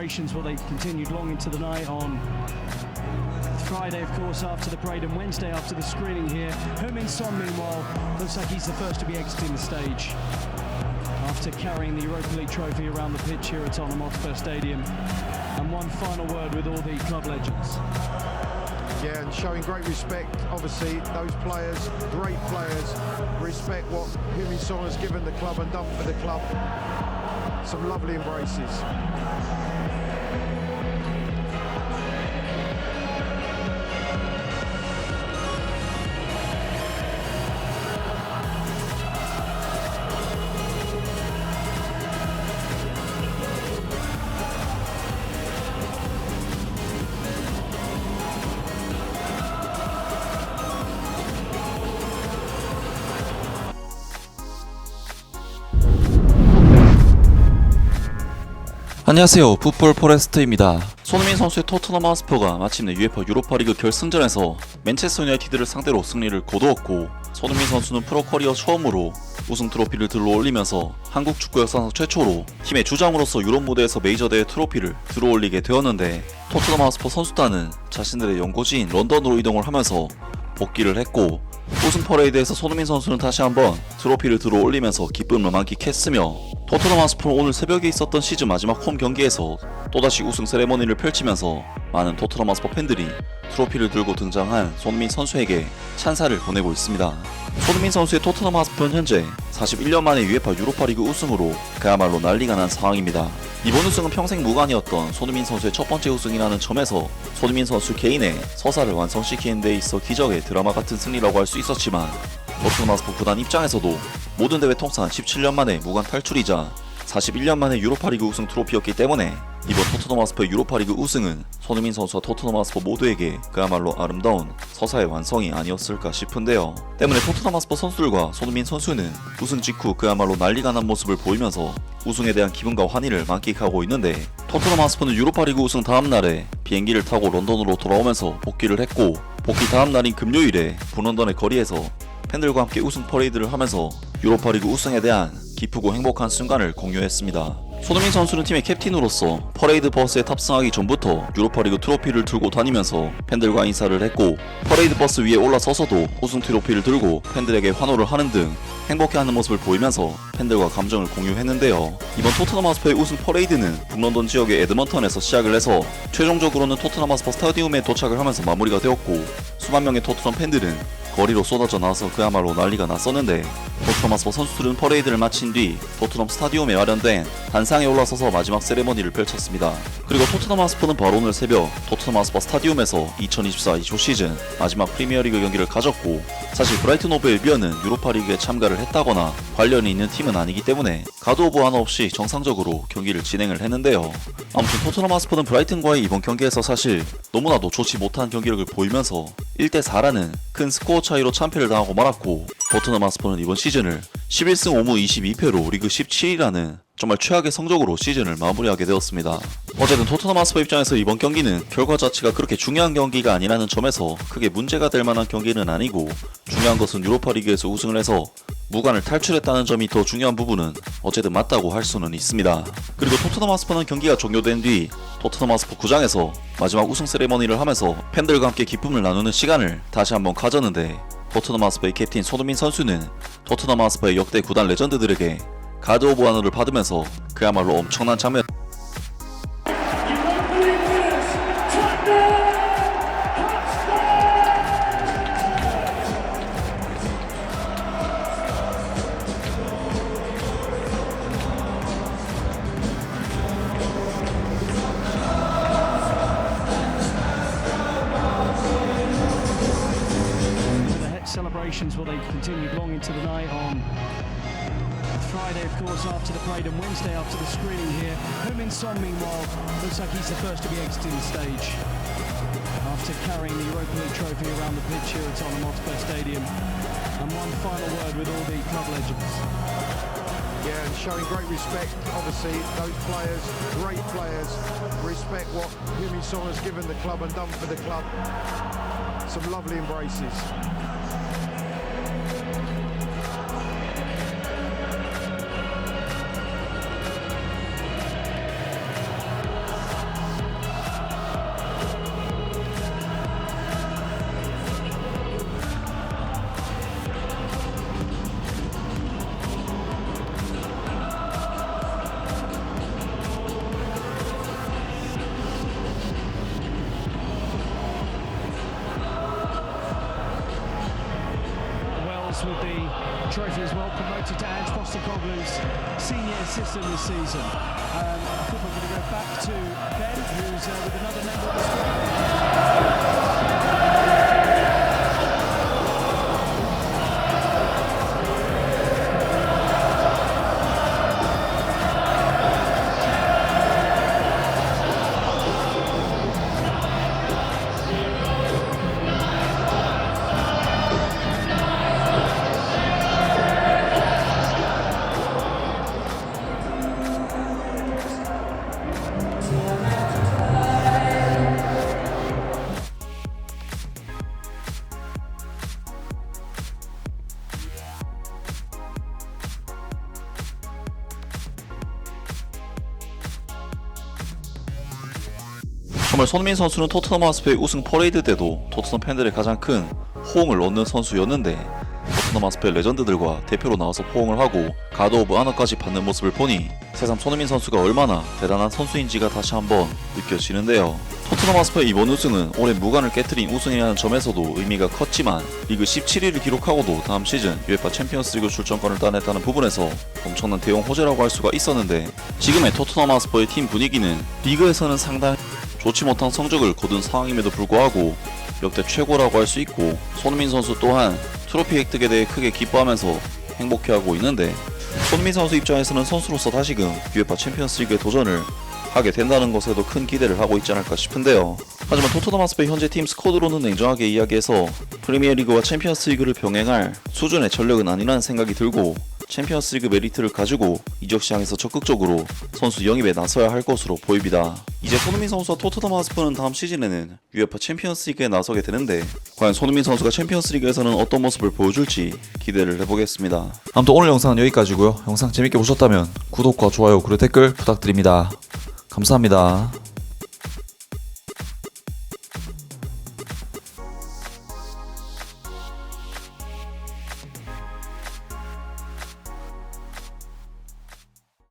celebrations, well, they continued long into the night on Friday, of course, after the parade, and Wednesday after the screening here. Heung-min Son, meanwhile, looks like he's the first to be exiting the stage after carrying the Europa League trophy around the pitch here at Tottenham Hotspur Stadium. And one final word with all the club legends. Yeah, and showing great respect, obviously, those players, great players, respect what Heung-min Son has given the club and done for the club. Some lovely embraces. 안녕하세요, 풋볼 포레스트입니다. 손흥민 선수의 토트넘 하스퍼가 마침내 UEFA 유로파리그 결승전에서 맨체스터 유나이티드를 상대로 승리를 거두었고, 손흥민 선수는 프로 커리어 처음으로 우승 트로피를 들어올리면서 한국 축구 역사상 최초로 팀의 주장으로서 유럽 무대에서 메이저 대회 트로피를 들어올리게 되었는데, 토트넘 하스퍼 선수단은 자신들의 연고지인 런던으로 이동을 하면서 복귀를 했고, 우승 퍼레이드에서 손흥민 선수는 다시 한번 트로피를 들어올리면서 기쁨을 만끽했으며, 토트넘 하스퍼는 오늘 새벽에 있었던 시즌 마지막 홈 경기에서 또다시 우승 세레머니를 펼치면서 많은 토트넘 하스퍼 팬들이 트로피를 들고 등장한 손흥민 선수에게 찬사를 보내고 있습니다. 손흥민 선수의 토트넘 하스퍼는 현재 41년 만에 UEFA 유로파리그 우승으로 그야말로 난리가 난 상황입니다. 이번 우승은 평생 무관이었던 손흥민 선수의 첫 번째 우승이라는 점에서 손흥민 선수 개인의 서사를 완성시키는 데 있어 기적의 드라마 같은 승리라고 할 수 있었지만, 토트넘 하스퍼 구단 입장에서도 모든 대회 통산 17년 만에 무관 탈출이자 41년 만에 유로파리그 우승 트로피였기 때문에 이번 토트넘 하스퍼의 유로파리그 우승은 손흥민 선수와 토트넘 하스퍼 모두에게 그야말로 아름다운 서사의 완성이 아니었을까 싶은데요. 때문에 토트넘 하스퍼 선수들과 손흥민 선수는 우승 직후 그야말로 난리가 난 모습을 보이면서 우승에 대한 기분과 환희를 만끽하고 있는데, 토트넘 하스퍼는 유로파리그 우승 다음날에 비행기를 타고 런던으로 돌아오면서 복귀를 했고, 복귀 다음날인 금요일에 북런던의 거리에서 팬들과 함께 우승 퍼레이드를 하면서 유로파리그 우승에 대한 기쁘고 행복한 순간을 공유했습니다. 손흥민 선수는 팀의 캡틴으로서 퍼레이드 버스에 탑승하기 전부터 유로파리그 트로피를 들고 다니면서 팬들과 인사를 했고, 퍼레이드 버스 위에 올라서서도 우승 트로피를 들고 팬들에게 환호를 하는 등 행복해하는 모습을 보이면서 팬들과 감정을 공유했는데요. 이번 토트넘 하스퍼의 우승 퍼레이드는 북런던 지역의 에드먼턴에서 시작을 해서 최종적으로는 토트넘 하스퍼 스타디움에 도착을 하면서 마무리가 되었고, 수만 명의 토트넘 팬들은 거리로 쏟아져 나와서 그야말로 난리가 났었는데, 토트넘 하스퍼 선수들은 퍼레이드를 마친 뒤 토트넘 스타디움에 마련된 단상에 올라서서 마지막 세레머니를 펼쳤습니다. 그리고 토트넘 하스퍼는 바로 오늘 새벽 토트넘 하스퍼 스타디움에서 2024-25 시즌 마지막 프리미어리그 경기를 가졌고, 사실 브라이튼 오브 앨비언은 유로파리그에 참가를 했다거나 관련이 있는 팀은 아니기 때문에 가드 오브 하나 없이 정상적으로 경기를 진행을 했는데요. 아무튼 토트넘 하스퍼는 브라이튼과의 이번 경기에서 사실 너무나도 좋지 못한 경기력을 보이면서 1대4라는 큰 스코어 차이로 참패를 당하고 말았고, 토트넘 하스퍼는 이번 시즌을 11승 5무 22패로 리그 17위라는 정말 최악의 성적으로 시즌을 마무리하게 되었습니다. 어쨌든 토트넘 하스퍼 입장에서 이번 경기는 결과 자체가 그렇게 중요한 경기가 아니라는 점에서 크게 문제가 될 만한 경기는 아니고, 중요한 것은 유로파리그에서 우승을 해서 무관을 탈출했다는 점이 더 중요한 부분은 어쨌든 맞다고 할 수는 있습니다. 그리고 토트넘 하스퍼는 경기가 종료된 뒤 토트넘 하스퍼 구장에서 마지막 우승 세레머니를 하면서 팬들과 함께 기쁨을 나누는 시간을 다시 한번 가졌는데, 토트넘 하스퍼의 캡틴 손흥민 선수는 토트넘 하스퍼의 역대 구단 레전드들에게 가드 오브 하너를 받으면서 그야말로 엄청난 장면. Celebrations, well, they continued long into the night on Friday, of course, after the parade, and Wednesday after the screening here. Heung-min Son, meanwhile, looks like he's the first to be exiting the stage after carrying the Europa League trophy around the pitch here at Tottenham Hotspur Stadium. And one final word with all the club legends. Yeah, and showing great respect, obviously, those players, great players, respect what Heung-min Son has given the club and done for the club. Some lovely embraces. Wales with the trophy as well, promoted to Ange Postecoglou's senior assistant this season. I think we're going to go back to Ben, who's with another member of the squad. 정말 손흥민 선수는 토트넘 하스퍼의 우승 퍼레이드 때도 토트넘 팬들의 가장 큰 호응을 얻는 선수였는데 토트넘 하스퍼의 레전드들과 대표로 나와서 포옹을 하고 가드 오브 아너까지 받는 모습을 보니 새삼 손흥민 선수가 얼마나 대단한 선수인지가 다시 한번 느껴지는데요. 토트넘 하스퍼의 이번 우승은 올해 무관을 깨트린 우승이라는 점에서도 의미가 컸지만 리그 17위를 기록하고도 다음 시즌 UEFA 챔피언스리그 출전권을 따냈다는 부분에서 엄청난 대형 호재라고 할 수가 있었는데 지금의 토트넘 하스퍼의 팀 분위기는 리그에서는 상당히 좋지 못한 성적을 거둔 상황임에도 불구하고 역대 최고라고 할 수 있고 손흥민 선수 또한 트로피 획득에 대해 크게 기뻐하면서 행복해하고 있는데 손흥민 선수 입장에서는 선수로서 다시금 UEFA 챔피언스리그에 도전을 하게 된다는 것에도 큰 기대를 하고 있지 않을까 싶은데요. 하지만 토트넘 하스퍼의 현재 팀 스쿼드로는 냉정하게 이야기해서 프리미어리그와 챔피언스리그를 병행할 수준의 전력은 아니라는 생각이 들고 챔피언스리그 메리트를 가지고 이적 시장에서 적극적으로 선수 영입에 나서야 할 것으로 보입니다. 이제 손흥민 선수와 토트넘 하스퍼는 다음 시즌에는 UEFA 챔피언스리그에 나서게 되는데 과연 손흥민 선수가 챔피언스리그에서는 어떤 모습을 보여줄지 기대를 해보겠습니다. 아무튼 오늘 영상은 여기까지고요. 영상 재밌게 보셨다면 구독과 좋아요 그리고 댓글 부탁드립니다. 감사합니다.